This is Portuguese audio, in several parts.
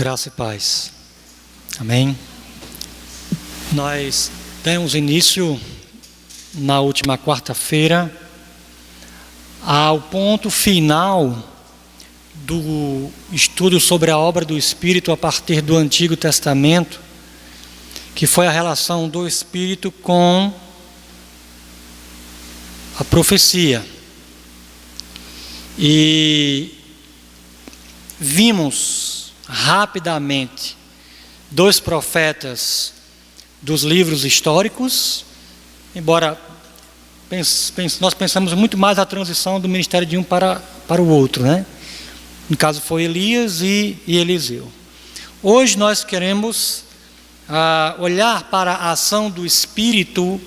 Graça e paz. Amém. Nós demos início na última quarta-feira ao ponto final do estudo sobre a obra do Espírito a partir do Antigo Testamento, que foi a relação do Espírito com a profecia. E vimos rapidamente dois profetas dos livros históricos, embora nós pensamos muito mais a transição do ministério de um para o outro, né? No caso foi Elias e Eliseu. Hoje nós queremos olhar para a ação do Espírito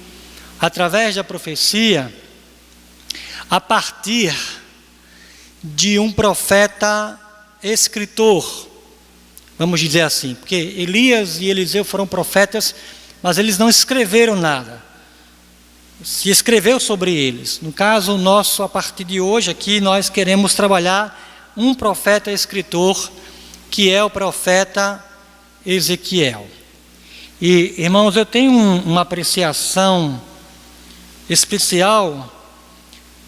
através da profecia a partir de um profeta escritor, vamos dizer assim, porque Elias e Eliseu foram profetas, mas eles não escreveram nada. Se escreveu sobre eles. No caso nosso, a partir de hoje aqui, nós queremos trabalhar um profeta escritor, que é o profeta Ezequiel. E, irmãos, eu tenho uma apreciação especial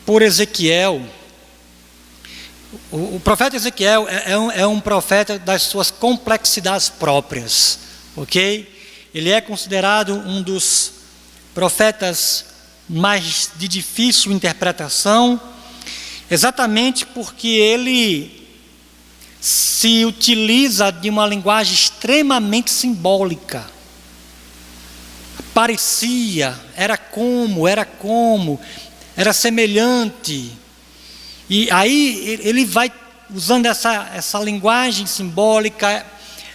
por Ezequiel. O profeta Ezequiel é um profeta das suas complexidades próprias, ok? Ele é considerado um dos profetas mais de difícil interpretação, exatamente porque ele se utiliza de uma linguagem extremamente simbólica. Parecia, era semelhante. E aí ele vai usando essa linguagem simbólica,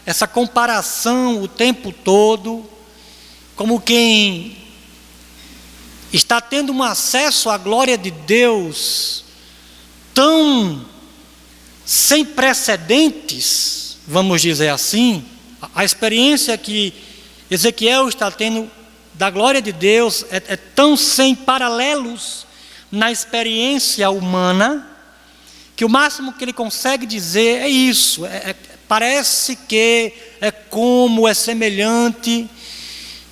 essa comparação o tempo todo, como quem está tendo um acesso à glória de Deus tão sem precedentes, vamos dizer assim. A experiência que Ezequiel está tendo da glória de Deus é tão sem paralelos na experiência humana, que o máximo que ele consegue dizer é isso, parece que é semelhante,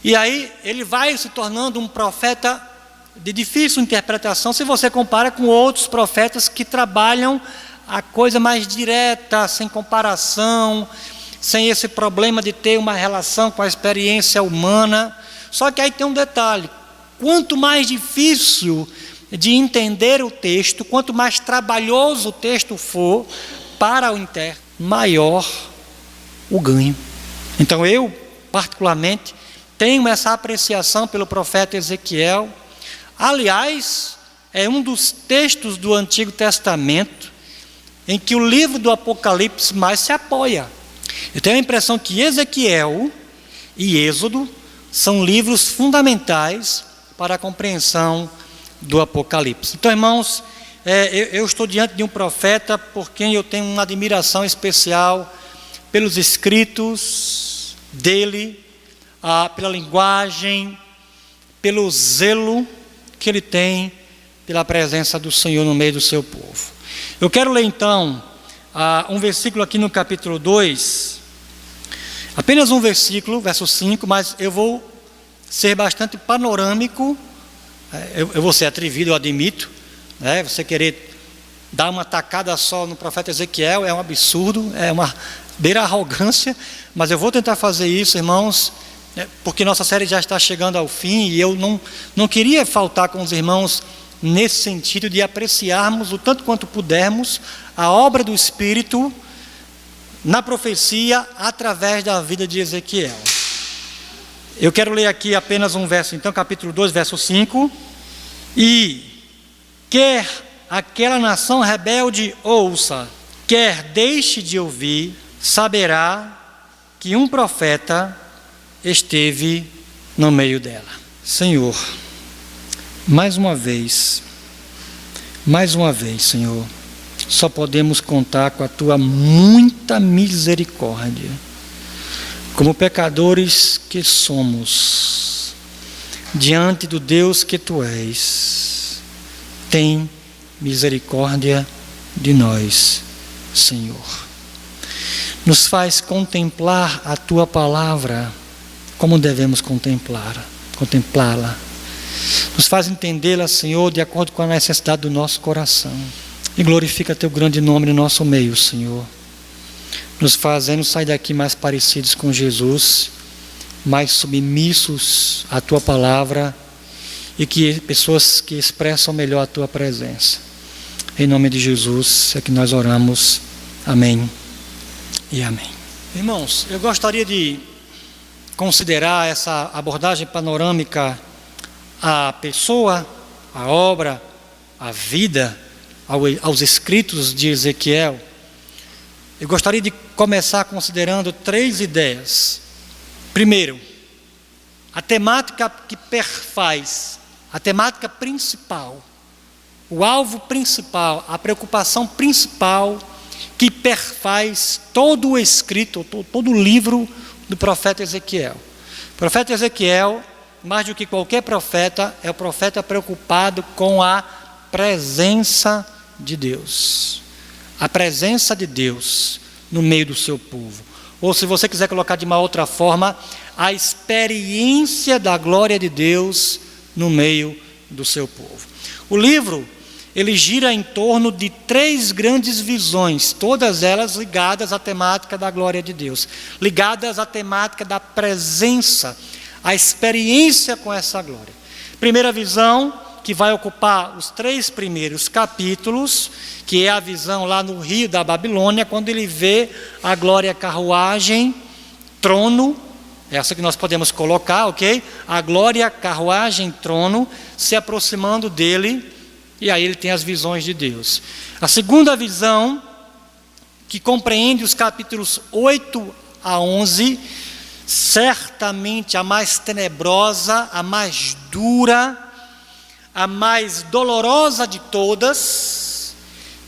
e aí ele vai se tornando um profeta de difícil interpretação, se você compara com outros profetas que trabalham a coisa mais direta, sem comparação, sem esse problema de ter uma relação com a experiência humana. Só que aí tem um detalhe: quanto mais difícil de entender o texto, quanto mais trabalhoso o texto for para o intérprete, maior o ganho. Então eu, particularmente, tenho essa apreciação pelo profeta Ezequiel. Aliás, é um dos textos do Antigo Testamento em que o livro do Apocalipse mais se apoia. Eu tenho a impressão que Ezequiel e Êxodo são livros fundamentais para a compreensão do Apocalipse. Então, irmãos, eu estou diante de um profeta por quem eu tenho uma admiração especial pelos escritos dele, pela linguagem, pelo zelo que ele tem pela presença do Senhor no meio do seu povo. Eu quero ler então um versículo aqui no capítulo 2, apenas um versículo, verso 5, mas eu vou ser bastante panorâmico. Eu vou ser atrevido, eu admito, né? Você querer dar uma tacada só no profeta Ezequiel é um absurdo, é uma beira arrogância, mas eu vou tentar fazer isso, irmãos, porque nossa série já está chegando ao fim e eu não queria faltar com os irmãos nesse sentido de apreciarmos o tanto quanto pudermos a obra do Espírito na profecia através da vida de Ezequiel. Eu quero ler aqui apenas um verso, então, capítulo 2, verso 5. E quer aquela nação rebelde ouça, quer deixe de ouvir, saberá que um profeta esteve no meio dela. Senhor, mais uma vez, Senhor, só podemos contar com a Tua muita misericórdia. Como pecadores que somos, diante do Deus que Tu és, tem misericórdia de nós, Senhor. Nos faz contemplar a Tua palavra como devemos contemplá-la. Nos faz entendê-la, Senhor, de acordo com a necessidade do nosso coração. E glorifica Teu grande nome no nosso meio, Senhor. Nos fazendo sair daqui mais parecidos com Jesus, mais submissos à Tua palavra, e que pessoas que expressam melhor a Tua presença. Em nome de Jesus é que nós oramos. Amém e amém. Irmãos, eu gostaria de considerar essa abordagem panorâmica à pessoa, à obra, à vida, aos escritos de Ezequiel. Eu gostaria de começar considerando 3 ideias. Primeiro, a temática que perfaz, a temática principal, o alvo principal, a preocupação principal que perfaz todo o escrito, todo o livro do profeta Ezequiel. O profeta Ezequiel, mais do que qualquer profeta, é o profeta preocupado com a presença de Deus. A presença de Deus no meio do seu povo. Ou, se você quiser colocar de uma outra forma, a experiência da glória de Deus no meio do seu povo. O livro, ele gira em torno de 3 grandes visões, todas elas ligadas à temática da glória de Deus, ligadas à temática da presença, a experiência com essa glória. Primeira visão, que vai ocupar os 3 primeiros capítulos, que é a visão lá no rio da Babilônia, quando ele vê a glória carruagem, trono, essa que nós podemos colocar, ok? A glória carruagem, trono, se aproximando dele, e aí ele tem as visões de Deus. A segunda visão, que compreende os capítulos 8 a 11, certamente a mais tenebrosa, a mais dura, a mais dolorosa de todas,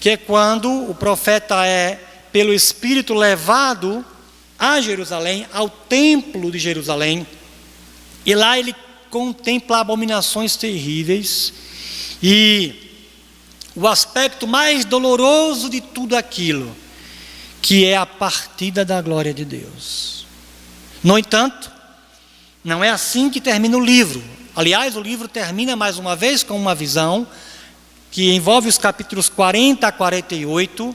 que é quando o profeta é, pelo Espírito, levado a Jerusalém, ao templo de Jerusalém, e lá ele contempla abominações terríveis, e o aspecto mais doloroso de tudo aquilo, que é a partida da glória de Deus. No entanto, não é assim que termina o livro. Aliás, o livro termina mais uma vez com uma visão que envolve os capítulos 40 a 48,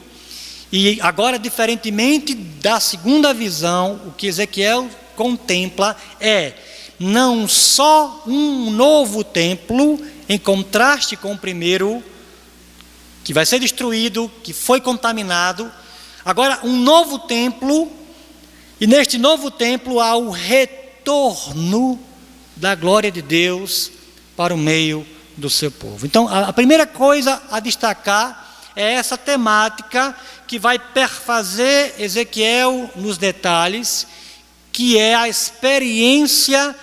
e agora, diferentemente da segunda visão, o que Ezequiel contempla é não só um novo templo, em contraste com o primeiro, que vai ser destruído, que foi contaminado, agora um novo templo, e neste novo templo há o retorno da glória de Deus para o meio do seu povo. Então, a primeira coisa a destacar é essa temática que vai perfazer Ezequiel nos detalhes, que é a experiência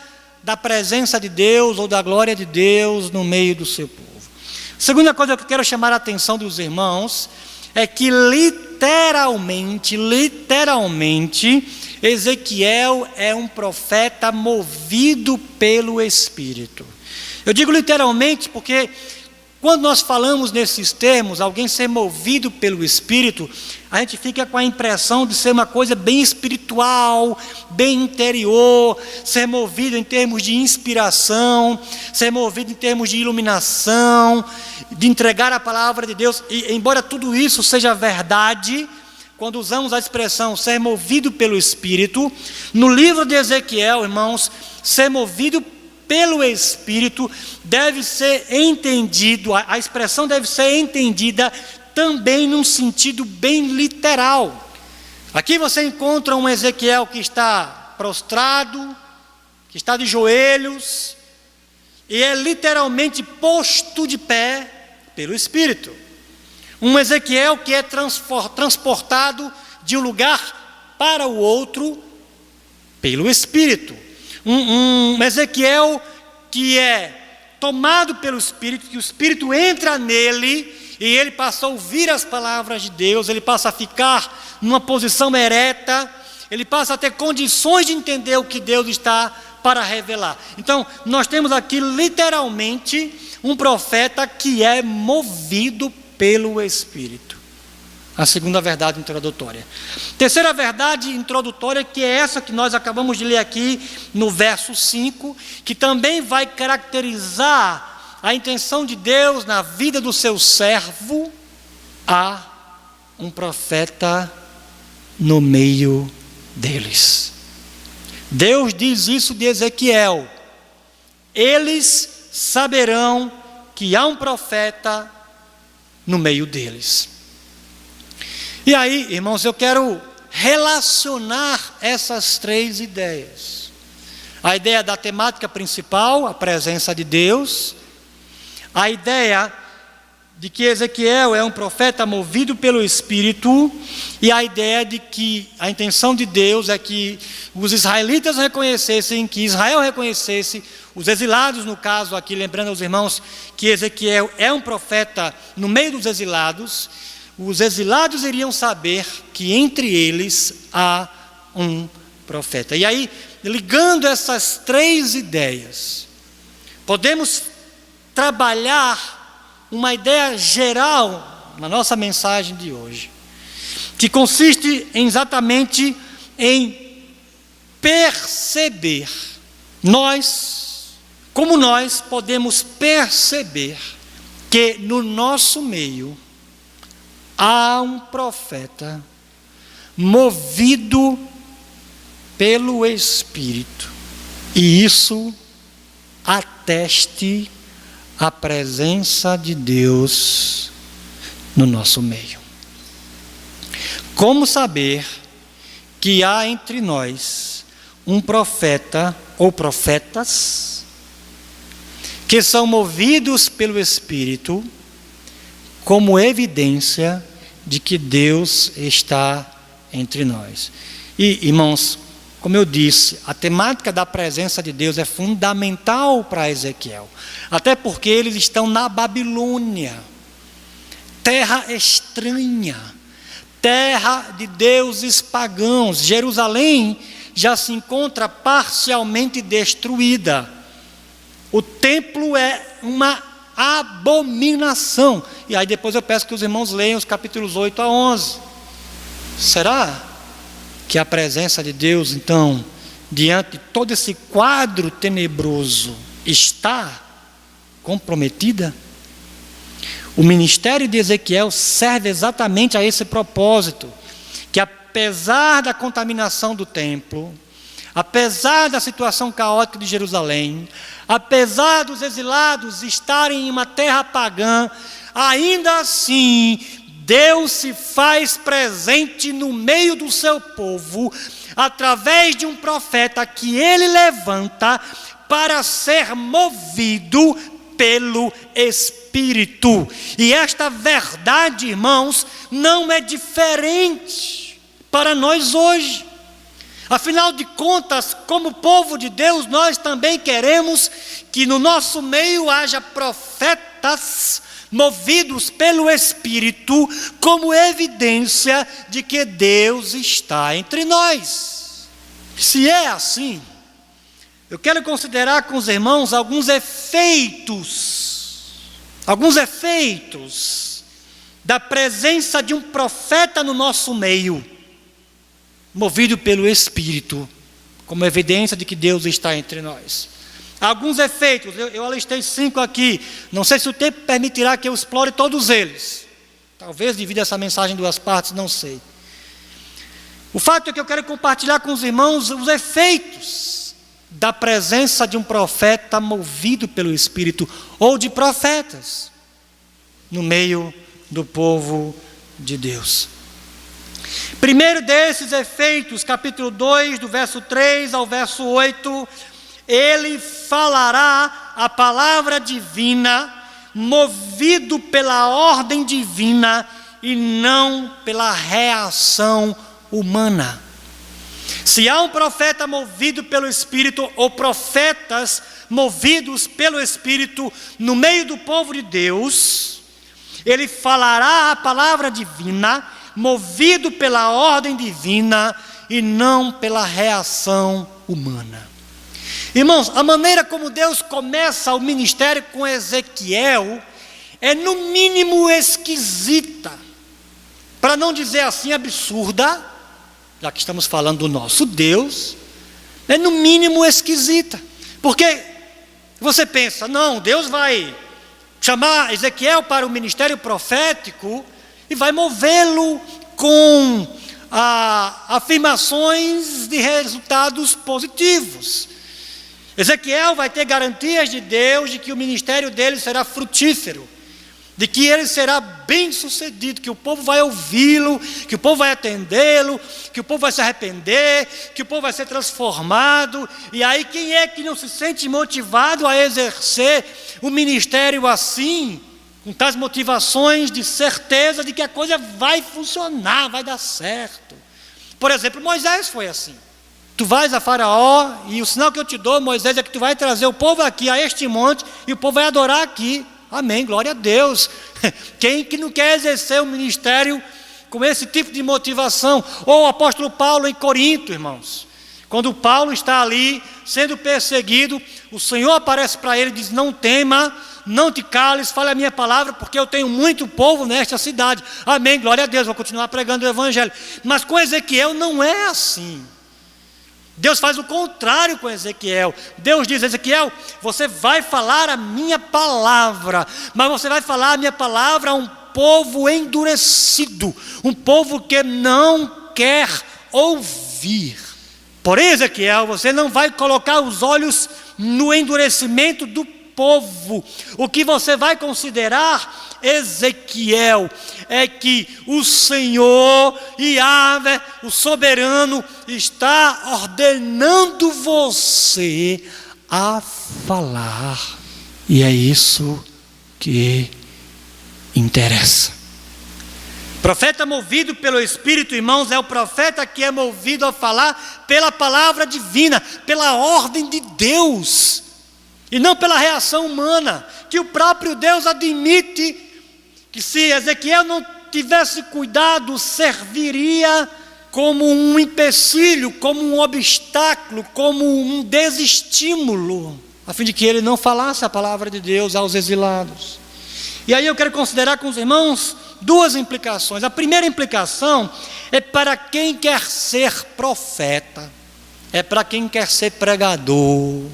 da presença de Deus ou da glória de Deus no meio do seu povo. Segunda coisa que eu quero chamar a atenção dos irmãos é que literalmente, Ezequiel é um profeta movido pelo Espírito. Eu digo literalmente porque quando nós falamos nesses termos, alguém ser movido pelo Espírito, a gente fica com a impressão de ser uma coisa bem espiritual, bem interior, ser movido em termos de inspiração, ser movido em termos de iluminação, de entregar a palavra de Deus. E embora tudo isso seja verdade, quando usamos a expressão ser movido pelo Espírito, no livro de Ezequiel, irmãos, ser movido pelo Espírito deve ser entendido, a expressão deve ser entendida também num sentido bem literal. Aqui você encontra um Ezequiel que está prostrado, que está de joelhos, e é literalmente posto de pé pelo Espírito. Um Ezequiel que é transportado de um lugar para o outro pelo Espírito. Um Ezequiel que é tomado pelo Espírito, que o Espírito entra nele e ele passa a ouvir as palavras de Deus, ele passa a ficar numa posição ereta, ele passa a ter condições de entender o que Deus está para revelar. Então, nós temos aqui literalmente um profeta que é movido pelo Espírito. A segunda verdade introdutória. Terceira verdade introdutória, que é essa que nós acabamos de ler aqui no verso 5, que também vai caracterizar a intenção de Deus na vida do seu servo: há um profeta no meio deles. Deus diz isso de Ezequiel: eles saberão que há um profeta no meio deles. E aí, irmãos, eu quero relacionar essas três ideias. A ideia da temática principal, a presença de Deus. A ideia de que Ezequiel é um profeta movido pelo Espírito. E a ideia de que a intenção de Deus é que os israelitas reconhecessem, que Israel reconhecesse, os exilados, no caso aqui, lembrando aos irmãos que Ezequiel é um profeta no meio dos exilados. Os exilados iriam saber que entre eles há um profeta. E aí, ligando essas três ideias, podemos trabalhar uma ideia geral na nossa mensagem de hoje, que consiste exatamente em perceber. Como nós podemos perceber que no nosso meio há um profeta movido pelo Espírito, e isso ateste a presença de Deus no nosso meio. Como saber que há entre nós um profeta ou profetas que são movidos pelo Espírito, como evidência de que Deus está entre nós? E, irmãos, como eu disse, a temática da presença de Deus é fundamental para Ezequiel, até porque eles estão na Babilônia, terra estranha, terra de deuses pagãos. Jerusalém já se encontra parcialmente destruída. O templo é uma abominação. E aí depois eu peço que os irmãos leiam os capítulos 8 a 11. Será que a presença de Deus, então, diante de todo esse quadro tenebroso, está comprometida? O ministério de Ezequiel serve exatamente a esse propósito, que apesar da contaminação do templo, apesar da situação caótica de Jerusalém, apesar dos exilados estarem em uma terra pagã, ainda assim Deus se faz presente no meio do seu povo, através de um profeta que ele levanta para ser movido pelo Espírito. E esta verdade, irmãos, não é diferente para nós hoje. Afinal de contas, como povo de Deus, nós também queremos que no nosso meio haja profetas movidos pelo Espírito, como evidência de que Deus está entre nós. Se é assim, eu quero considerar com os irmãos alguns efeitos da presença de um profeta no nosso meio, movido pelo Espírito, como evidência de que Deus está entre nós. Alguns efeitos, eu alistei 5 aqui, não sei se o tempo permitirá que eu explore todos eles. Talvez divida essa mensagem em 2 partes, não sei. O fato é que eu quero compartilhar com os irmãos os efeitos da presença de um profeta movido pelo Espírito, ou de profetas, no meio do povo de Deus. Primeiro desses efeitos, capítulo 2, do verso 3 ao verso 8, ele falará a palavra divina, movido pela ordem divina e não pela reação humana. Se há um profeta movido pelo Espírito, ou profetas movidos pelo Espírito no meio do povo de Deus, ele falará a palavra divina, movido pela ordem divina e não pela reação humana. Irmãos, a maneira como Deus começa o ministério com Ezequiel é no mínimo esquisita. para não dizer assim absurda, já que estamos falando do nosso Deus, é no mínimo esquisita. Porque você pensa, não, Deus vai chamar Ezequiel para o ministério profético e vai movê-lo com afirmações de resultados positivos. Ezequiel vai ter garantias de Deus de que o ministério dele será frutífero, de que ele será bem sucedido, que o povo vai ouvi-lo, que o povo vai atendê-lo, que o povo vai se arrepender, que o povo vai ser transformado. E aí quem é que não se sente motivado a exercer o ministério assim, com tais motivações de certeza de que a coisa vai funcionar, vai dar certo? Por exemplo, Moisés foi assim. Tu vais a Faraó e o sinal que eu te dou, Moisés, é que tu vai trazer o povo aqui a este monte e o povo vai adorar aqui. Amém, glória a Deus. Quem que não quer exercer o ministério com esse tipo de motivação? Ou o apóstolo Paulo em Corinto, irmãos. Quando Paulo está ali sendo perseguido, o Senhor aparece para ele e diz: não tema, não te cales, fale a minha palavra, porque eu tenho muito povo nesta cidade. Amém, glória a Deus, vou continuar pregando o evangelho. Mas com Ezequiel não é assim. Deus faz o contrário com Ezequiel. Deus diz: Ezequiel, você vai falar a minha palavra, mas você vai falar a minha palavra a um povo endurecido, um povo que não quer ouvir. Porém, Ezequiel, você não vai colocar os olhos no endurecimento do povo. O que você vai considerar, Ezequiel, é que o Senhor, Yahvé, o soberano, está ordenando você a falar. E é isso que interessa. Profeta movido pelo Espírito, irmãos, é o profeta que é movido a falar pela palavra divina, pela ordem de Deus, e não pela reação humana, que o próprio Deus admite que se Ezequiel não tivesse cuidado, serviria como um empecilho, como um obstáculo, como um desestímulo, a fim de que ele não falasse a palavra de Deus aos exilados. E aí eu quero considerar com os irmãos duas implicações. A primeira implicação é para quem quer ser profeta, é para quem quer ser pregador.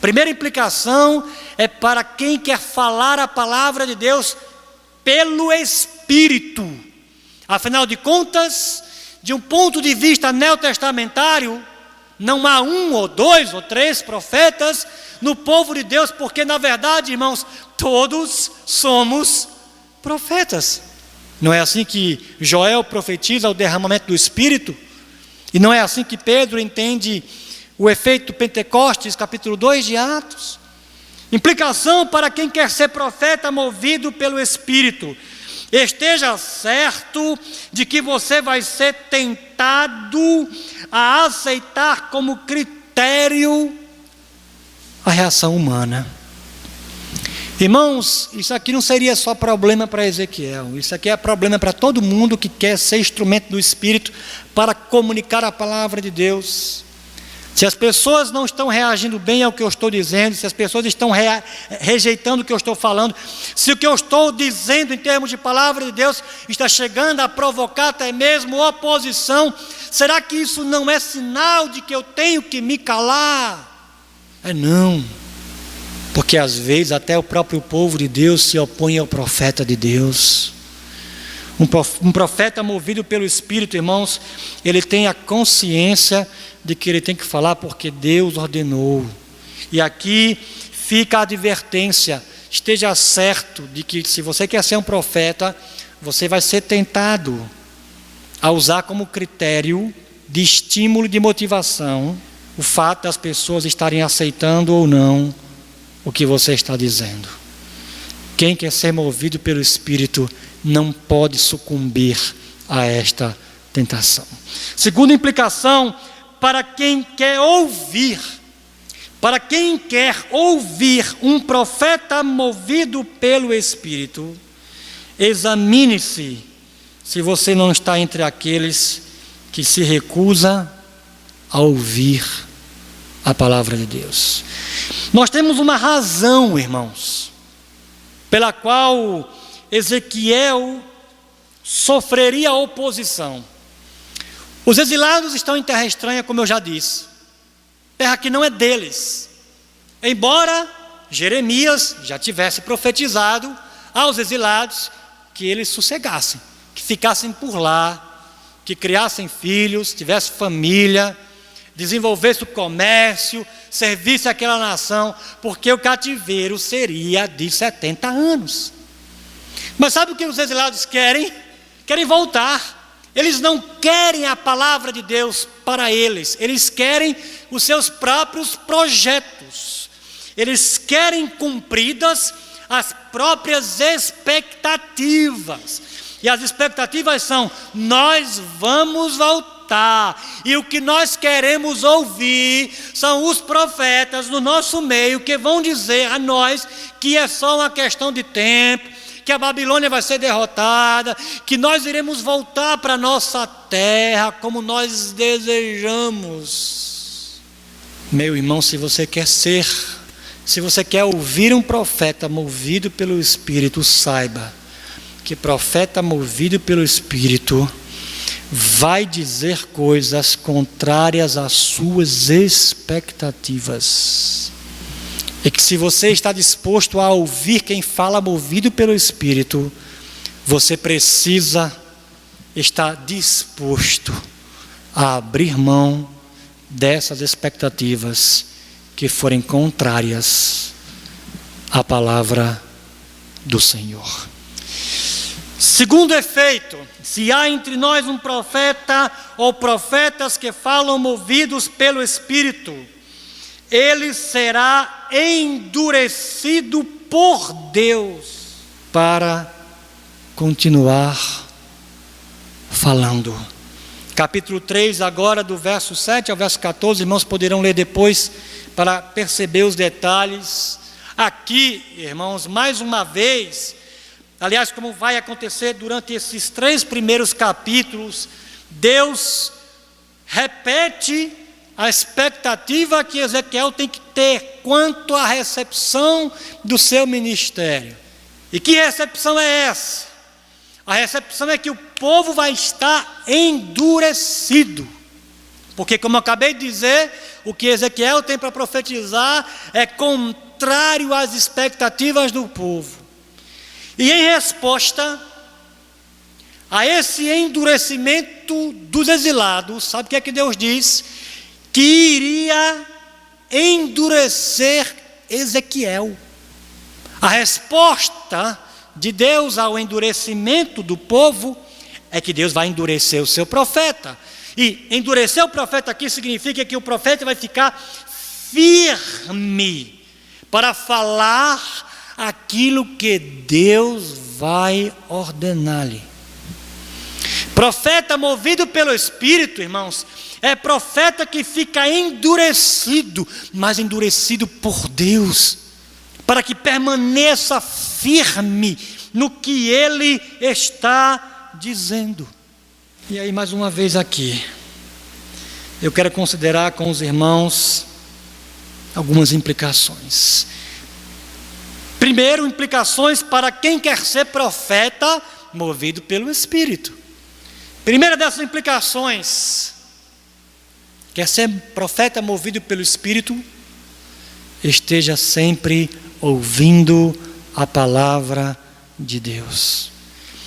Primeira implicação é para quem quer falar a palavra de Deus pelo Espírito. Afinal de contas, de um ponto de vista neotestamentário, não há um ou dois ou três profetas no povo de Deus, porque na verdade, irmãos, todos somos profetas. Não é assim que Joel profetiza o derramamento do Espírito? E não é assim que Pedro entende o efeito Pentecostes, capítulo 2 de Atos? Implicação para quem quer ser profeta movido pelo Espírito: esteja certo de que você vai ser tentado a aceitar como critério a reação humana. Irmãos, isso aqui não seria só problema para Ezequiel, isso aqui é problema para todo mundo que quer ser instrumento do Espírito para comunicar a palavra de Deus. Se as pessoas não estão reagindo bem ao que eu estou dizendo, se as pessoas estão rejeitando o que eu estou falando, se o que eu estou dizendo em termos de palavra de Deus está chegando a provocar até mesmo oposição, será que isso não é sinal de que eu tenho que me calar? É não, porque às vezes até o próprio povo de Deus se opõe ao profeta de Deus. Um profeta movido pelo Espírito, irmãos, ele tem a consciência de que ele tem que falar porque Deus ordenou. E aqui fica a advertência: esteja certo de que se você quer ser um profeta, você vai ser tentado a usar como critério de estímulo e de motivação o fato das pessoas estarem aceitando ou não o que você está dizendo. Quem quer ser movido pelo Espírito não pode sucumbir a esta tentação. Segunda implicação, para quem quer ouvir um profeta movido pelo Espírito, examine-se se você não está entre aqueles que se recusa a ouvir a palavra de Deus. Nós temos uma razão, irmãos, pela qual Ezequiel sofreria oposição. Os exilados estão em terra estranha, como eu já disse, terra que não é deles. Embora Jeremias já tivesse profetizado aos exilados que eles sossegassem, que ficassem por lá, que criassem filhos, tivessem família, desenvolvesse o comércio, servisse aquela nação, porque o cativeiro seria de 70 anos. Mas sabe o que os exilados querem? Querem voltar. Eles não querem a palavra de Deus para eles, eles querem os seus próprios projetos. Eles querem cumpridas as próprias expectativas. E as expectativas são: nós vamos voltar. E o que nós queremos ouvir são os profetas no nosso meio que vão dizer a nós que é só uma questão de tempo, que a Babilônia vai ser derrotada, que nós iremos voltar para a nossa terra como nós desejamos. Meu irmão, se você quer ouvir um profeta movido pelo Espírito, saiba que profeta movido pelo Espírito vai dizer coisas contrárias às suas expectativas. E que se você está disposto a ouvir quem fala movido pelo Espírito, você precisa estar disposto a abrir mão dessas expectativas que forem contrárias à palavra do Senhor. Segundo efeito, se há entre nós um profeta ou profetas que falam movidos pelo Espírito, ele será endurecido por Deus para continuar falando. Capítulo 3, agora do verso 7 ao verso 14, irmãos poderão ler depois para perceber os detalhes. Aqui, irmãos, mais uma vez, aliás, como vai acontecer durante esses 3 primeiros capítulos, Deus repete a expectativa que Ezequiel tem que ter quanto à recepção do seu ministério. E que recepção é essa? A recepção é que o povo vai estar endurecido. Porque, como eu acabei de dizer, o que Ezequiel tem para profetizar é contrário às expectativas do povo. E em resposta a esse endurecimento dos exilados, sabe o que é que Deus diz? Que iria endurecer Ezequiel. A resposta de Deus ao endurecimento do povo é que Deus vai endurecer o seu profeta. E endurecer o profeta aqui significa que o profeta vai ficar firme para falar aquilo que Deus vai ordenar-lhe. Profeta movido pelo Espírito, irmãos, é profeta que fica endurecido, mas endurecido por Deus, para que permaneça firme no que ele está dizendo. E aí, mais uma vez aqui, eu quero considerar com os irmãos algumas implicações. Primeiro, implicações para quem quer ser profeta movido pelo Espírito. Primeira dessas implicações: quer ser profeta movido pelo Espírito, esteja sempre ouvindo a palavra de Deus.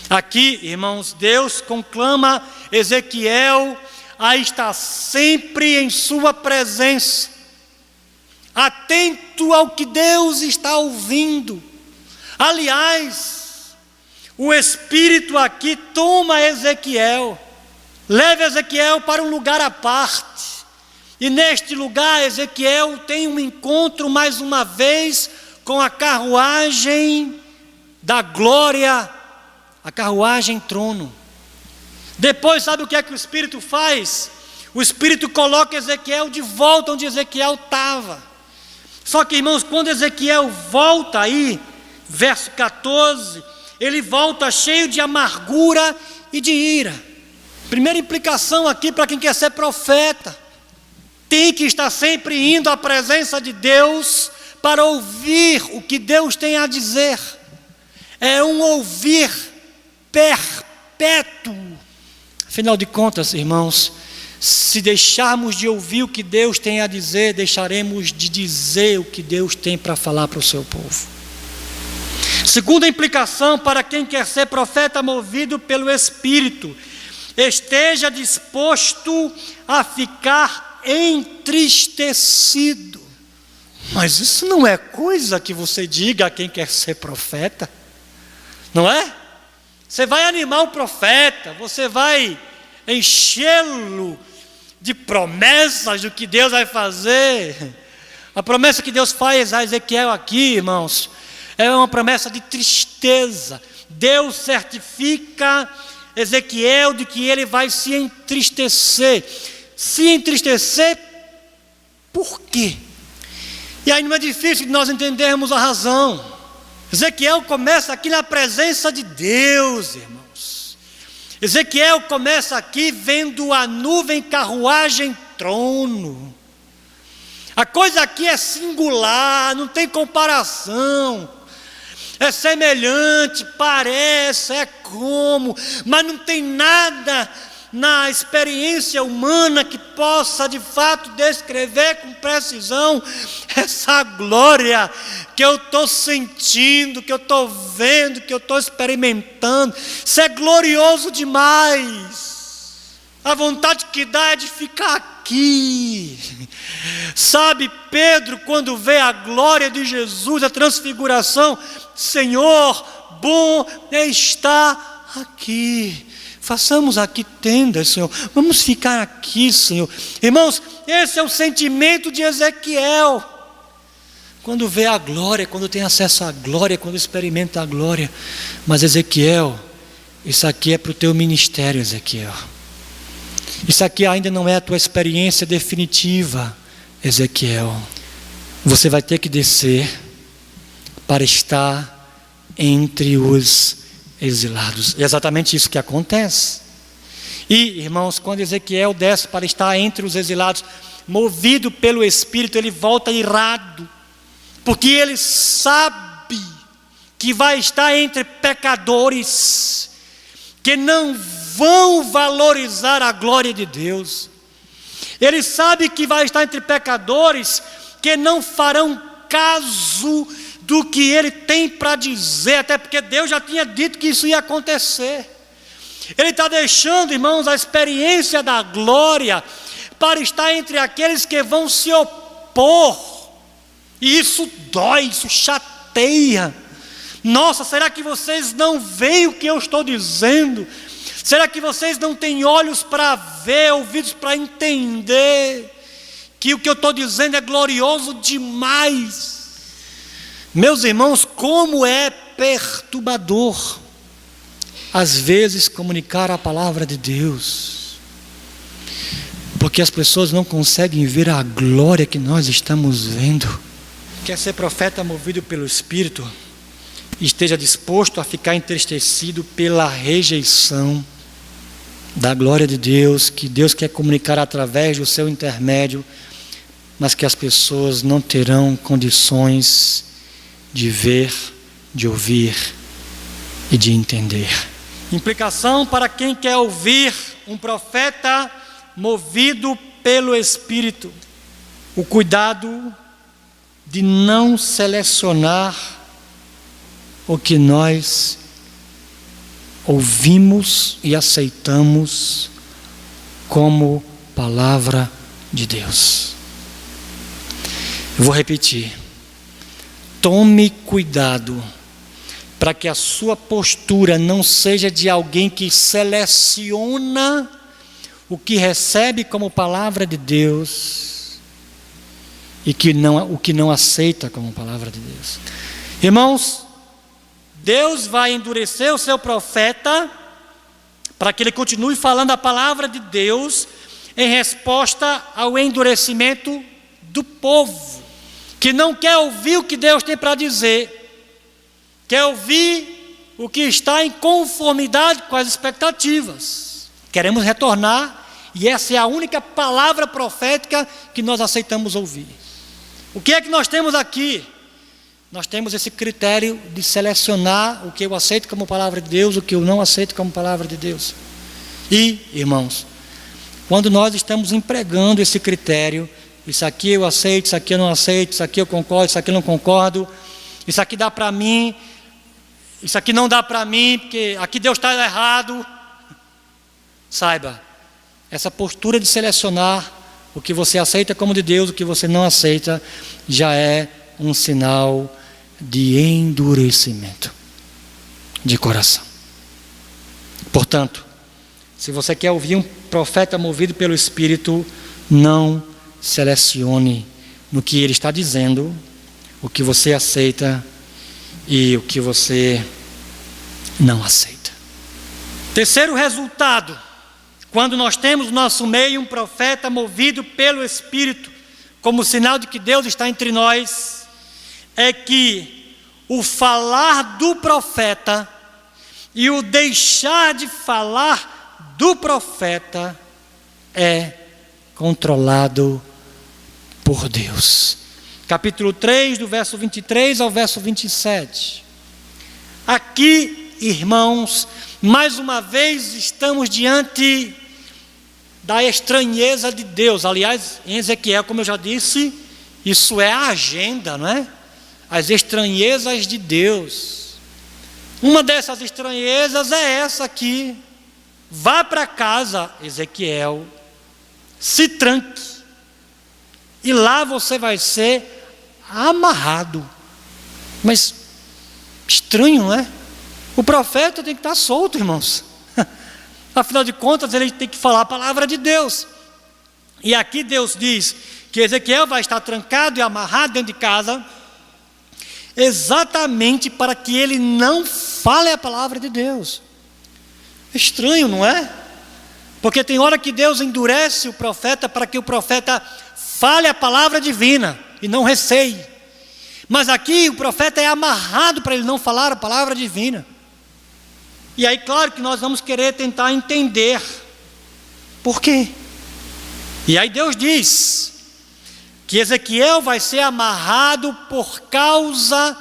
Aqui, irmãos, Deus conclama Ezequiel a estar sempre em sua presença, atento ao que Deus está ouvindo. Aliás, o Espírito aqui toma Ezequiel, leva Ezequiel para um lugar à parte. E neste lugar, Ezequiel tem um encontro mais uma vez com a carruagem da glória, a carruagem trono. Depois, sabe o que é que o Espírito faz? O Espírito coloca Ezequiel de volta onde Ezequiel estava. Só que, irmãos, quando Ezequiel volta aí, verso 14, ele volta cheio de amargura e de ira. Primeira implicação aqui para quem quer ser profeta: tem que estar sempre indo à presença de Deus para ouvir o que Deus tem a dizer. É um ouvir perpétuo. Afinal de contas, irmãos, se deixarmos de ouvir o que Deus tem a dizer, deixaremos de dizer o que Deus tem para falar para o seu povo. Segunda implicação para quem quer ser profeta movido pelo Espírito: esteja disposto a ficar entristecido. Mas isso não é coisa que você diga a quem quer ser profeta, não é? Você vai animar o profeta, você vai enchê-lo de promessas do que Deus vai fazer. A promessa que Deus faz a Ezequiel aqui, irmãos, é uma promessa de tristeza. Deus certifica Ezequiel de que ele vai se entristecer. Se entristecer por quê? E aí não é difícil de nós entendermos a razão. Ezequiel começa aqui na presença de Deus, irmãos. Ezequiel começa aqui vendo a nuvem, carruagem, trono. A coisa aqui é singular, não tem comparação. É semelhante, parece, é como, mas não tem nada na experiência humana que possa de fato descrever com precisão essa glória que eu estou sentindo, que eu estou vendo, que eu estou experimentando. Isso é glorioso demais. A vontade que dá é de ficar aqui. Sabe, Pedro, quando vê a glória de Jesus, a transfiguração: Senhor, bom é estar aqui. Façamos aqui tendas, Senhor. Vamos ficar aqui, Senhor. Irmãos, esse é o sentimento de Ezequiel. Quando vê a glória, quando tem acesso à glória, quando experimenta a glória. Mas Ezequiel, isso aqui é para o teu ministério, Ezequiel. Isso aqui ainda não é a tua experiência definitiva, Ezequiel. Você vai ter que descer para estar entre os exilados. É exatamente isso que acontece. E, irmãos, quando Ezequiel desce para estar entre os exilados, movido pelo Espírito, ele volta irado, porque ele sabe que vai estar entre pecadores que não vão valorizar a glória de Deus. Ele sabe que vai estar entre pecadores que não farão caso do que ele tem para dizer, até porque Deus já tinha dito que isso ia acontecer. Ele está deixando, irmãos, a experiência da glória para estar entre aqueles que vão se opor. E isso dói, isso chateia. Nossa, será que vocês não veem o que eu estou dizendo? Será que vocês não têm olhos para ver, ouvidos para entender que o que eu estou dizendo é glorioso demais? Meus irmãos, como é perturbador às vezes comunicar a palavra de Deus, porque as pessoas não conseguem ver a glória que nós estamos vendo. Quer ser profeta movido pelo Espírito? Esteja disposto a ficar entristecido pela rejeição da glória de Deus, que Deus quer comunicar através do seu intermédio, mas que as pessoas não terão condições de ver, de ouvir e de entender. Implicação para quem quer ouvir um profeta movido pelo Espírito: o cuidado de não selecionar o que nós ouvimos e aceitamos como palavra de Deus. Eu vou repetir: tome cuidado para que a sua postura não seja de alguém que seleciona o que recebe como palavra de Deus e o que não aceita como palavra de Deus. Irmãos, Deus vai endurecer o seu profeta para que ele continue falando a palavra de Deus em resposta ao endurecimento do povo, que não quer ouvir o que Deus tem para dizer, quer ouvir o que está em conformidade com as expectativas. Queremos retornar, e essa é a única palavra profética que nós aceitamos ouvir. O que é que nós temos aqui? nós temos esse critério de selecionar o que eu aceito como palavra de Deus, o que eu não aceito como palavra de Deus. E, irmãos, quando nós estamos empregando esse critério, isso aqui eu aceito, isso aqui eu não aceito, isso aqui eu concordo, isso aqui eu não concordo, isso aqui dá para mim, isso aqui não dá para mim, porque aqui Deus está errado. Saiba, essa postura de selecionar o que você aceita como de Deus, o que você não aceita, já é um sinal de endurecimento de coração. Portanto, se você quer ouvir um profeta movido pelo Espírito, não selecione no que ele está dizendo, o que você aceita e o que você não aceita. Terceiro resultado, quando nós temos no nosso meio um profeta movido pelo Espírito, como sinal de que Deus está entre nós, é que o falar do profeta e o deixar de falar do profeta é controlado por Deus. Capítulo 3, do verso 23 ao verso 27. Aqui, irmãos, mais uma vez estamos diante da estranheza de Deus. Aliás, em Ezequiel, como eu já disse, isso é a agenda, não é? As estranhezas de Deus. Uma dessas estranhezas é essa aqui. Vá para casa, Ezequiel, se tranque, e lá você vai ser amarrado. Mas estranho, não é? O profeta tem que estar solto, irmãos. Afinal de contas, ele tem que falar a palavra de Deus. E aqui Deus diz que Ezequiel vai estar trancado e amarrado dentro de casa, exatamente para que ele não fale a palavra de Deus. Estranho, não é? Porque tem hora que Deus endurece o profeta para que o profeta fale a palavra divina e não receie. Mas aqui o profeta é amarrado para ele não falar a palavra divina. E aí, claro que nós vamos querer tentar entender por quê. E aí Deus diz que Ezequiel vai ser amarrado por causa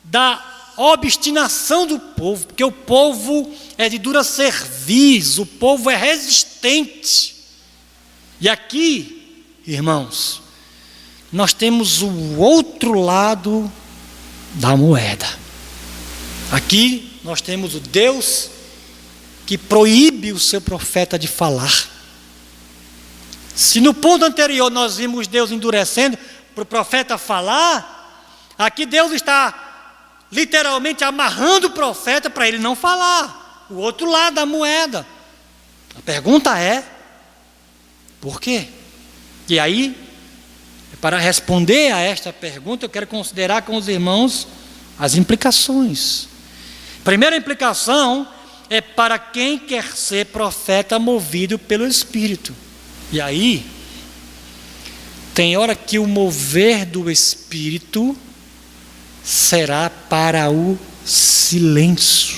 da obstinação do povo, porque o povo é de dura cerviz, o povo é resistente. E aqui, irmãos, nós temos o outro lado da moeda. Aqui nós temos o Deus que proíbe o seu profeta de falar. Se no ponto anterior nós vimos Deus endurecendo para o profeta falar, aqui Deus está literalmente amarrando o profeta para ele não falar. O outro lado da moeda. A pergunta é: por quê? E aí, para responder a esta pergunta, eu quero considerar com os irmãos as implicações. Primeira implicação é para quem quer ser profeta movido pelo Espírito. E aí, tem hora que o mover do Espírito será para o silêncio.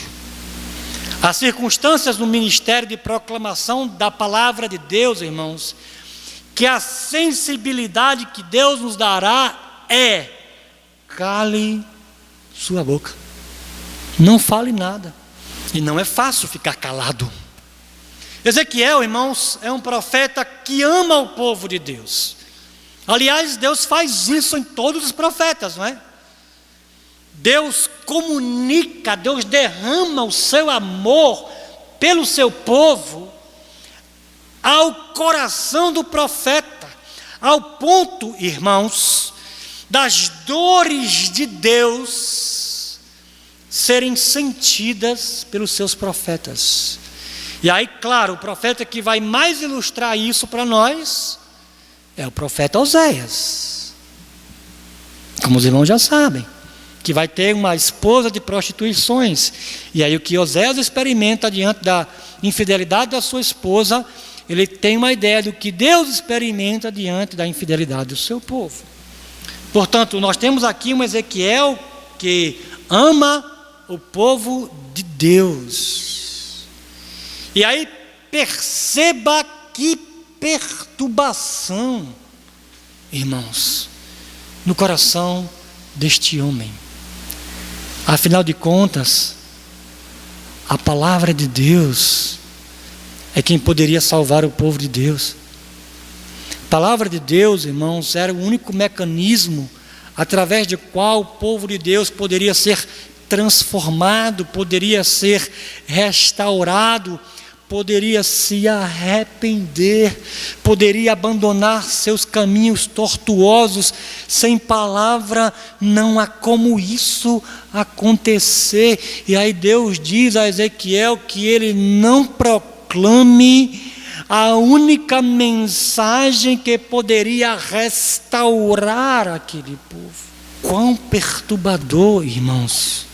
As circunstâncias no ministério de proclamação da palavra de Deus, irmãos, que a sensibilidade que Deus nos dará é: cale sua boca, não fale nada. E não é fácil ficar calado. Ezequiel, irmãos, é um profeta que ama o povo de Deus. Aliás, Deus faz isso em todos os profetas, não é? Deus comunica, Deus derrama o seu amor pelo seu povo ao coração do profeta, ao ponto, irmãos, das dores de Deus serem sentidas pelos seus profetas. E aí, claro, o profeta que vai mais ilustrar isso para nós é o profeta Oséias. Como os irmãos já sabem, que vai ter uma esposa de prostituições. E aí o que Oséias experimenta diante da infidelidade da sua esposa, ele tem uma ideia do que Deus experimenta diante da infidelidade do seu povo. Portanto, nós temos aqui um Ezequiel que ama o povo de Deus. E aí perceba que perturbação, irmãos, no coração deste homem. Afinal de contas, a palavra de Deus é quem poderia salvar o povo de Deus. A palavra de Deus, irmãos, era o único mecanismo através do qual o povo de Deus poderia ser transformado, poderia ser restaurado, poderia se arrepender, poderia abandonar seus caminhos tortuosos. Sem palavra não há como isso acontecer. E aí Deus diz a Ezequiel que ele não proclame a única mensagem que poderia restaurar aquele povo. Quão perturbador, irmãos.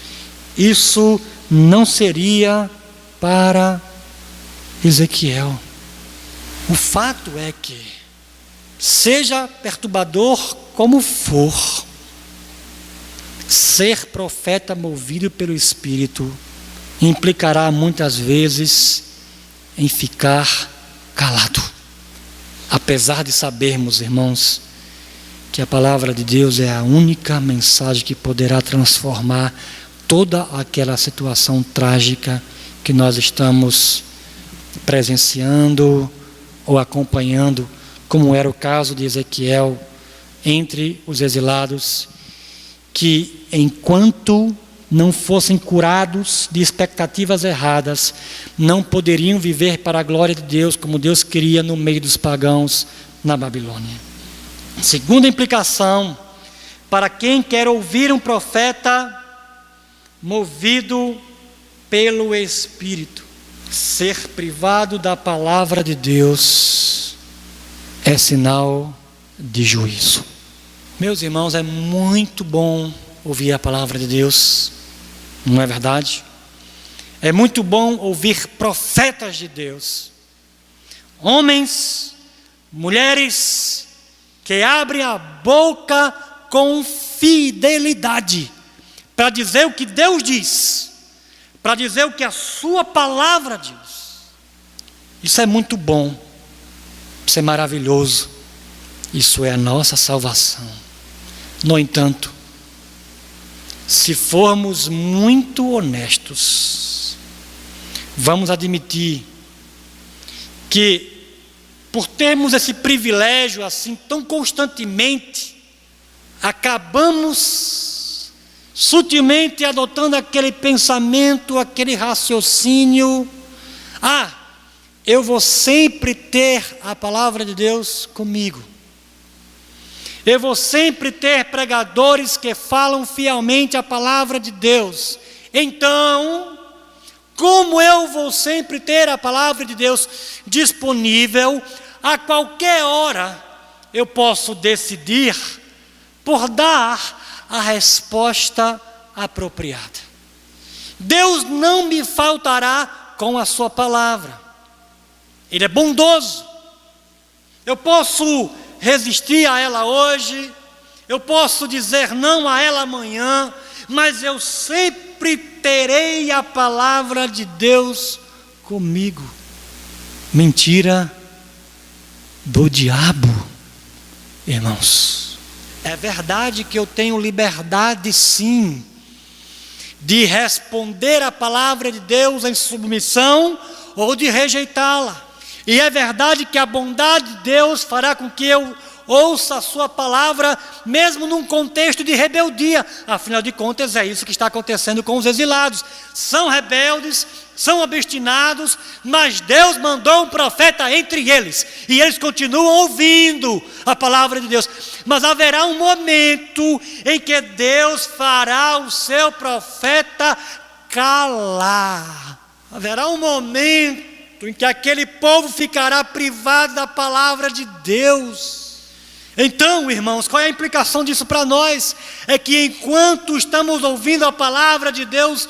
Isso não seria para Ezequiel. O fato é que, seja perturbador como for, ser profeta movido pelo Espírito implicará muitas vezes em ficar calado. Apesar de sabermos, irmãos, que a palavra de Deus é a única mensagem que poderá transformar toda aquela situação trágica que nós estamos presenciando ou acompanhando, como era o caso de Ezequiel entre os exilados, que enquanto não fossem curados de expectativas erradas, não poderiam viver para a glória de Deus como Deus queria no meio dos pagãos na Babilônia. Segunda implicação, para quem quer ouvir um profeta movido pelo Espírito, ser privado da palavra de Deus é sinal de juízo. Meus irmãos, é muito bom ouvir a palavra de Deus, não é verdade? É muito bom ouvir profetas de Deus, homens, mulheres, que abrem a boca com fidelidade, para dizer o que Deus diz, para dizer o que a sua palavra diz. Isso é muito bom, isso é maravilhoso, isso é a nossa salvação. No entanto, se formos muito honestos, vamos admitir que, por termos esse privilégio assim tão constantemente, acabamos sutilmente adotando aquele pensamento, aquele raciocínio: eu vou sempre ter a palavra de Deus comigo. Eu vou sempre ter pregadores que falam fielmente a palavra de Deus. Então, como eu vou sempre ter a palavra de Deus disponível, a qualquer hora eu posso decidir por dar a resposta apropriada. Deus não me faltará com a sua palavra. Ele é bondoso. Eu posso resistir a ela hoje, eu posso dizer não a ela amanhã, mas eu sempre terei a palavra de Deus comigo. Mentira do diabo, irmãos. É verdade que eu tenho liberdade, sim, de responder a palavra de Deus em submissão ou de rejeitá-la. E é verdade que a bondade de Deus fará com que eu ouça a sua palavra, mesmo num contexto de rebeldia. Afinal de contas, é isso que está acontecendo com os exilados. São rebeldes, são obstinados, mas Deus mandou um profeta entre eles, e eles continuam ouvindo a palavra de Deus. Mas haverá um momento em que Deus fará o seu profeta calar. Haverá um momento em que aquele povo ficará privado da palavra de Deus. Então, irmãos, qual é a implicação disso para nós? É que enquanto estamos ouvindo a palavra de Deus,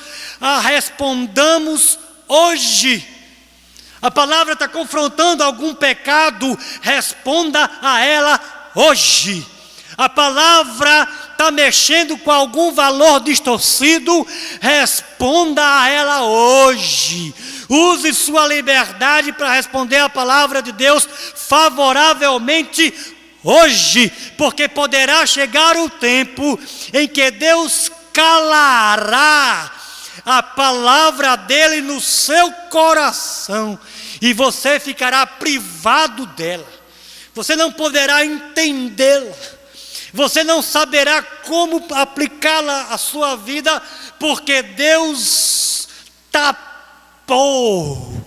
respondamos hoje. A palavra está confrontando algum pecado, responda a ela hoje. A palavra está mexendo com algum valor distorcido, responda a ela hoje. Use sua liberdade para responder a palavra de Deus favoravelmente hoje, porque poderá chegar o tempo em que Deus calará a palavra dele no seu coração e você ficará privado dela. Você não poderá entendê-la. Você não saberá como aplicá-la à sua vida, porque Deus tapou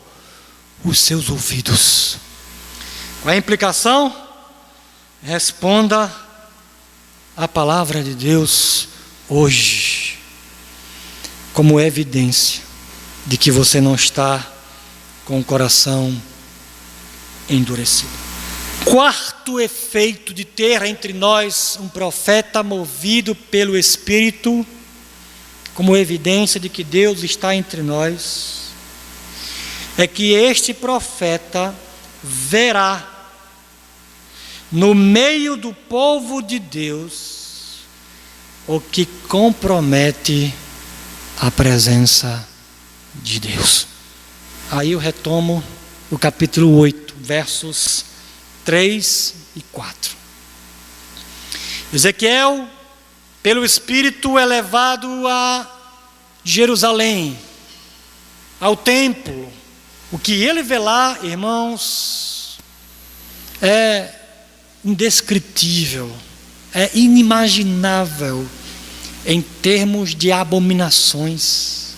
os seus ouvidos. Qual é a implicação? Responda a palavra de Deus hoje, como evidência de que você não está com o coração endurecido. Quarto efeito de ter entre nós um profeta movido pelo Espírito, como evidência de que Deus está entre nós, é que este profeta verá no meio do povo de Deus o que compromete a presença de Deus. Aí eu retomo o capítulo 8, versos 3 e 4. Ezequiel, pelo Espírito, é levado a Jerusalém, ao templo. O que ele vê lá, irmãos, é indescritível, é inimaginável em termos de abominações.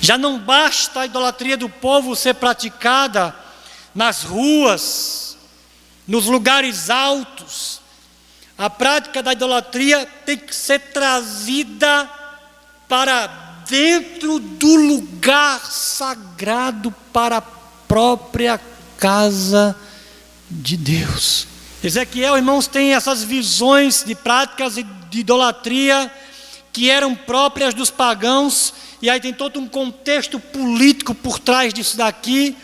Já não basta a idolatria do povo ser praticada nas ruas, nos lugares altos. A prática da idolatria tem que ser trazida para dentro do lugar sagrado, para a própria casa de Deus. Ezequiel, irmãos, tem essas visões de práticas de idolatria que eram próprias dos pagãos, e aí tem todo um contexto político por trás disso daqui,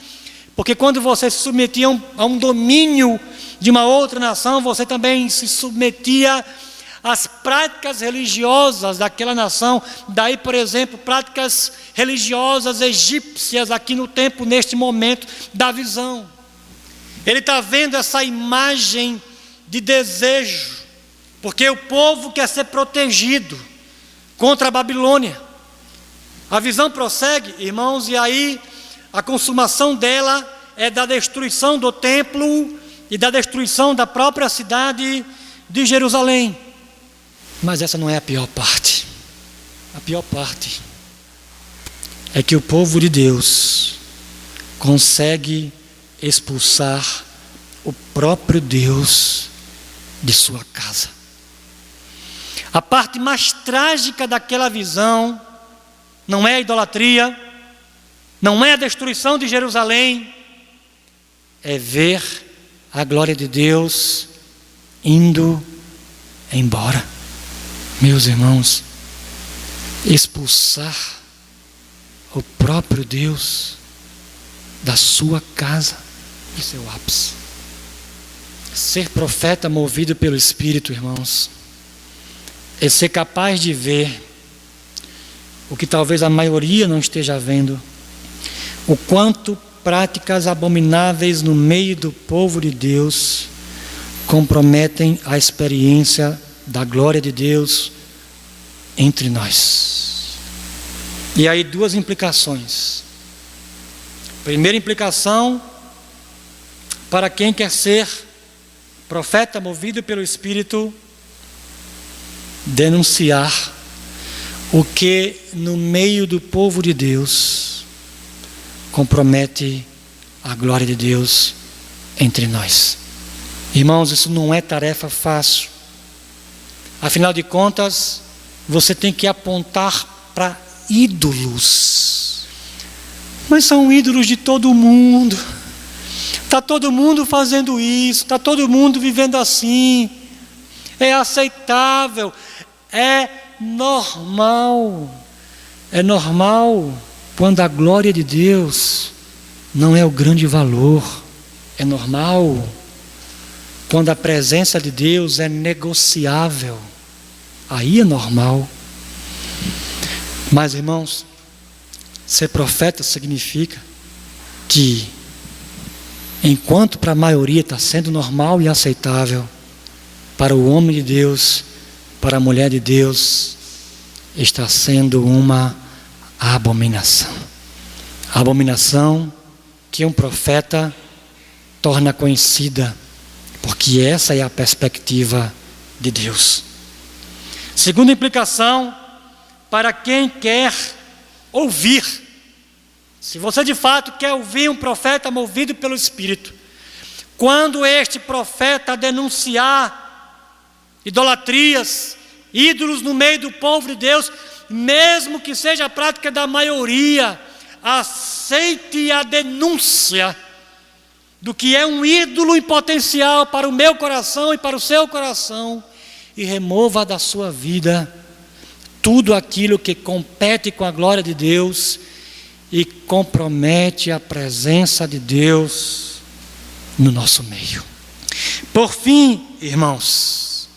porque quando você se submetia a um domínio de uma outra nação, você também se submetia às práticas religiosas daquela nação. Daí, por exemplo, práticas religiosas egípcias aqui no tempo, neste momento da visão. Ele está vendo essa imagem de desejo, porque o povo quer ser protegido contra a Babilônia. A visão prossegue, irmãos, e aí a consumação dela é da destruição do templo e da destruição da própria cidade de Jerusalém. Mas essa não é a pior parte. A pior parte é que o povo de Deus consegue expulsar o próprio Deus de sua casa. A parte mais trágica daquela visão não é a idolatria, não é a destruição de Jerusalém, é ver a glória de Deus indo embora. Meus irmãos, expulsar o próprio Deus da sua casa, isso é o ápice. Ser profeta movido pelo Espírito, irmãos, é ser capaz de ver o que talvez a maioria não esteja vendo, o quanto práticas abomináveis no meio do povo de Deus comprometem a experiência da glória de Deus entre nós. E aí duas implicações. Primeira implicação, para quem quer ser profeta movido pelo Espírito, denunciar o que no meio do povo de Deus compromete a glória de Deus entre nós. Irmãos, isso não é tarefa fácil. Afinal de contas, você tem que apontar para ídolos. Mas são ídolos de todo mundo. Está todo mundo fazendo isso, está todo mundo vivendo assim. É aceitável, é normal. É normal quando a glória de Deus não é o grande valor. É normal quando a presença de Deus é negociável. Aí é normal. Mas, irmãos, ser profeta significa que Enquanto para a maioria está sendo normal e aceitável, para o homem de Deus, para a mulher de Deus, está sendo uma abominação. A abominação que um profeta torna conhecida, porque essa é a perspectiva de Deus. Segunda implicação, para quem quer ouvir. Se você de fato quer ouvir um profeta movido pelo Espírito, quando este profeta denunciar idolatrias, ídolos no meio do povo de Deus, mesmo que seja a prática da maioria, aceite a denúncia do que é um ídolo em potencial para o meu coração e para o seu coração, e remova da sua vida tudo aquilo que compete com a glória de Deus e compromete a presença de Deus no nosso meio. Por fim, irmãos,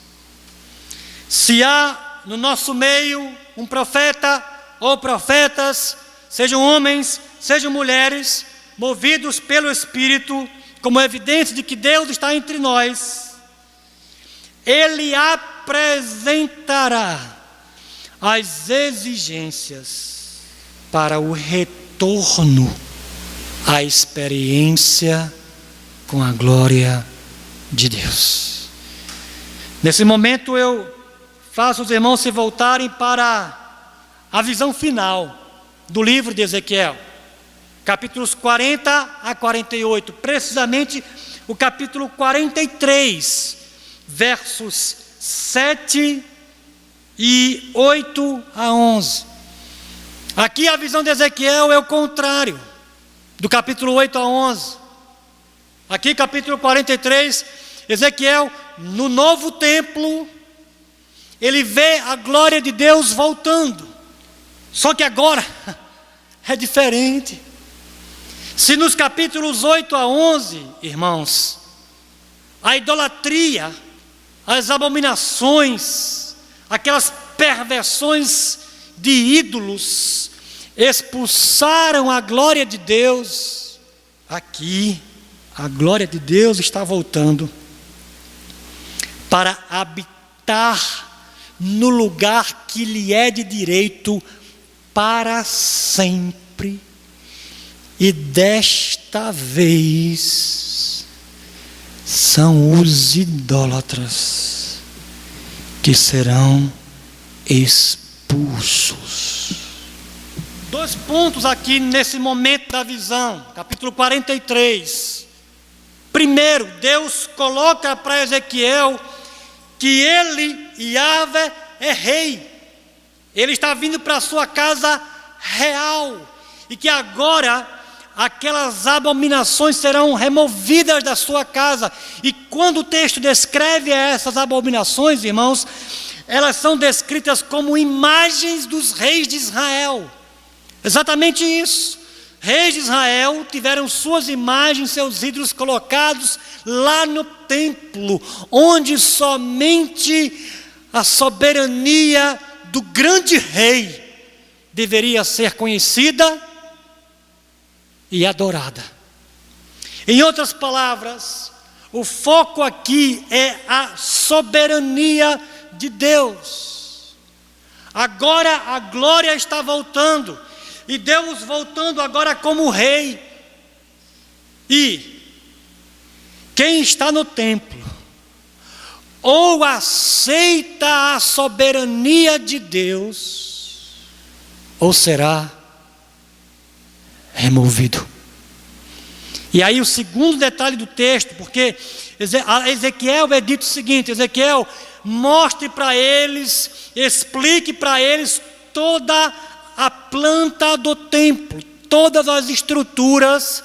se há no nosso meio um profeta ou profetas, sejam homens, sejam mulheres, movidos pelo Espírito, como evidência de que Deus está entre nós, Ele apresentará as exigências para o retorno à experiência com a glória de Deus. Nesse momento eu faço os irmãos se voltarem para a visão final do livro de Ezequiel, capítulos 40 a 48, precisamente o capítulo 43, versos 7 e 8 a 11. Aqui a visão de Ezequiel é o contrário do capítulo 8 a 11. Aqui capítulo 43, Ezequiel, no novo templo, ele vê a glória de Deus voltando. Só que agora é diferente. Se nos capítulos 8 a 11, irmãos, a idolatria, as abominações, aquelas perversões de ídolos expulsaram a glória de Deus, aqui a glória de Deus está voltando para habitar no lugar que lhe é de direito para sempre. E desta vez são os idólatras que serão expulsos. 2 pontos aqui nesse momento da visão, capítulo 43. Primeiro, Deus coloca para Ezequiel que ele, Yahvé, é rei. Ele está vindo para a sua casa real. E que agora aquelas abominações serão removidas da sua casa. E quando o texto descreve essas abominações, irmãos, elas são descritas como imagens dos reis de Israel. Exatamente isso. Reis de Israel tiveram suas imagens, seus ídolos colocados lá no templo, onde somente a soberania do grande rei deveria ser conhecida e adorada. Em outras palavras, o foco aqui é a soberania de Deus. Agora a glória está voltando, e Deus voltando agora como rei. E quem está no templo ou aceita a soberania de Deus, ou será removido. E aí o segundo detalhe do texto, porque a Ezequiel é dito o seguinte: Ezequiel, mostre para eles, explique para eles toda a planta do templo, todas as estruturas,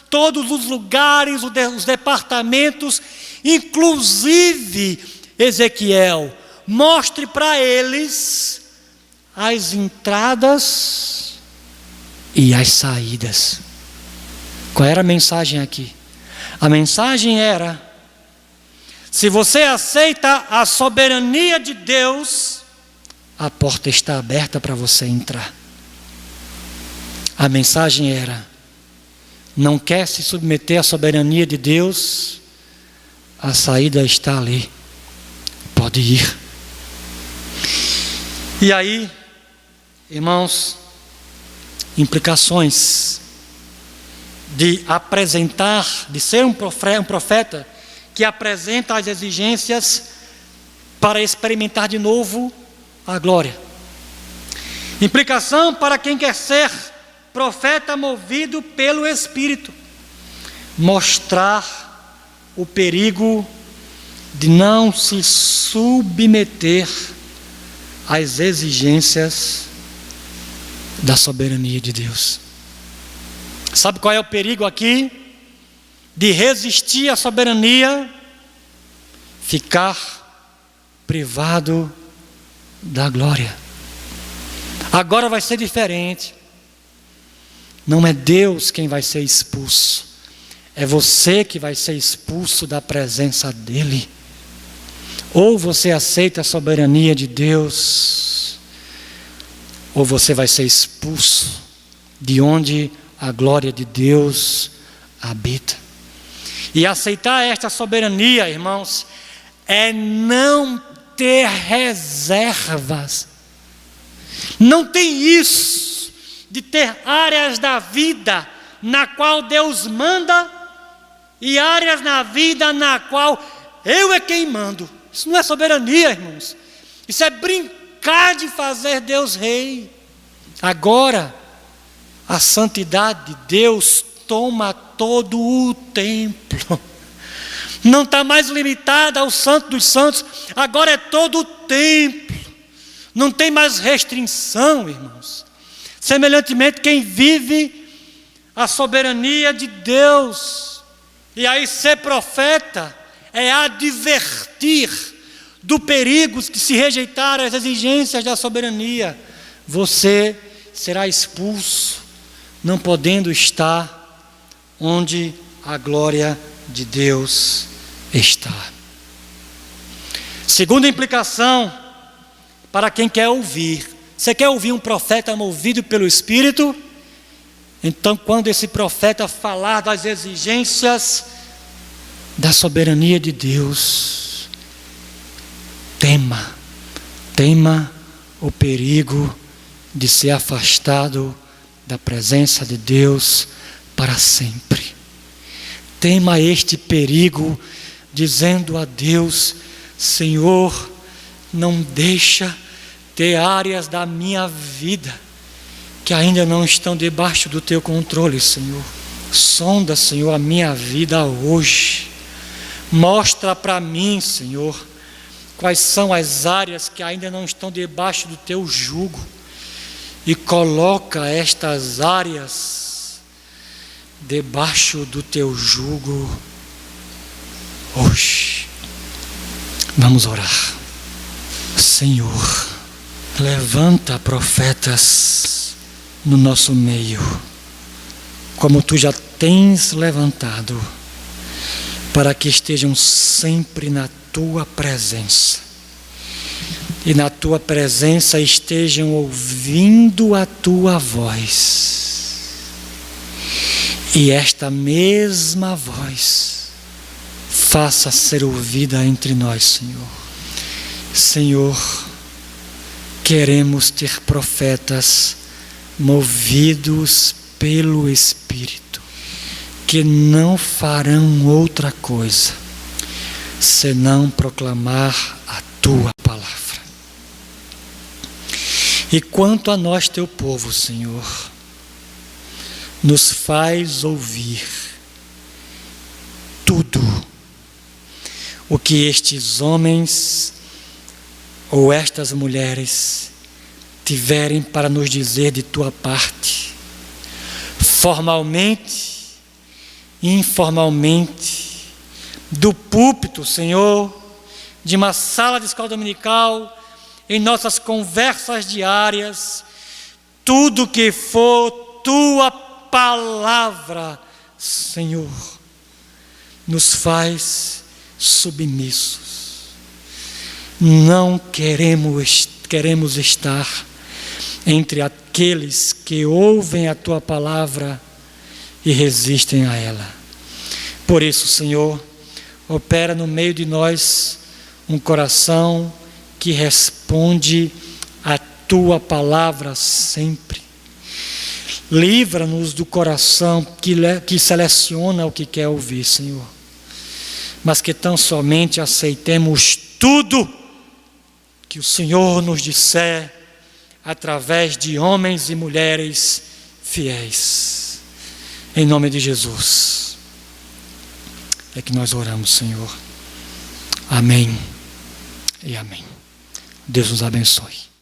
todos os lugares, os departamentos, inclusive, Ezequiel, mostre para eles as entradas e as saídas. Qual era a mensagem aqui? A mensagem era: se você aceita a soberania de Deus, a porta está aberta para você entrar. A mensagem era: não quer se submeter à soberania de Deus, a saída está ali. Pode ir. E aí, irmãos, implicações de apresentar, de ser um profeta que apresenta as exigências para experimentar de novo a glória. Implicação para quem quer ser profeta movido pelo Espírito: mostrar o perigo de não se submeter às exigências da soberania de Deus. Sabe qual é o perigo aqui? De resistir à soberania, ficar privado da glória. Agora vai ser diferente. Não é Deus quem vai ser expulso, é você que vai ser expulso da presença dEle. Ou você aceita a soberania de Deus, ou você vai ser expulso de onde a glória de Deus habita. E aceitar esta soberania, irmãos, é não ter reservas. Não tem isso de ter áreas da vida na qual Deus manda e áreas na vida na qual eu é quem mando. Isso não é soberania, irmãos. Isso é brincar de fazer Deus rei. Agora, a santidade de Deus toma todo o templo. Não está mais limitada ao Santo dos Santos. Agora é todo o templo. Não tem mais restrição, irmãos. Semelhantemente, quem vive a soberania de Deus, e aí ser profeta é advertir do perigo de se rejeitar as exigências da soberania. Você será expulso, não podendo estar onde a glória de Deus está. Segunda implicação, para quem quer ouvir. Você quer ouvir um profeta movido pelo Espírito? Então, quando esse profeta falar das exigências da soberania de Deus, tema o perigo de ser afastado da presença de Deus para sempre. Tema este perigo, dizendo a Deus: Senhor, não deixa ter áreas da minha vida que ainda não estão debaixo do teu controle, Senhor. Sonda, Senhor, a minha vida hoje. Mostra para mim, Senhor, quais são as áreas que ainda não estão debaixo do teu jugo, e coloca estas áreas debaixo do teu jugo hoje. Vamos orar. Senhor, levanta profetas no nosso meio, como tu já tens levantado, para que estejam sempre na tua presença, e na tua presença estejam ouvindo a tua voz, e esta mesma voz faça ser ouvida entre nós, Senhor. Senhor, queremos ter profetas movidos pelo Espírito, que não farão outra coisa senão proclamar a tua palavra. E quanto a nós, teu povo, Senhor, nos faz ouvir tudo o que estes homens ou estas mulheres tiverem para nos dizer de tua parte, formalmente, informalmente, do púlpito, Senhor, de uma sala de escola dominical, em nossas conversas diárias, tudo que for tua palavra, Senhor, nos faz submissos. Não queremos estar entre aqueles que ouvem a tua palavra e resistem a ela. Por isso, Senhor, opera no meio de nós um coração que responde a Tua palavra sempre. Livra-nos do coração que seleciona o que quer ouvir, Senhor. Mas que tão somente aceitemos tudo que o Senhor nos disser através de homens e mulheres fiéis. Em nome de Jesus é que nós oramos, Senhor. Amém e amém. Deus nos abençoe.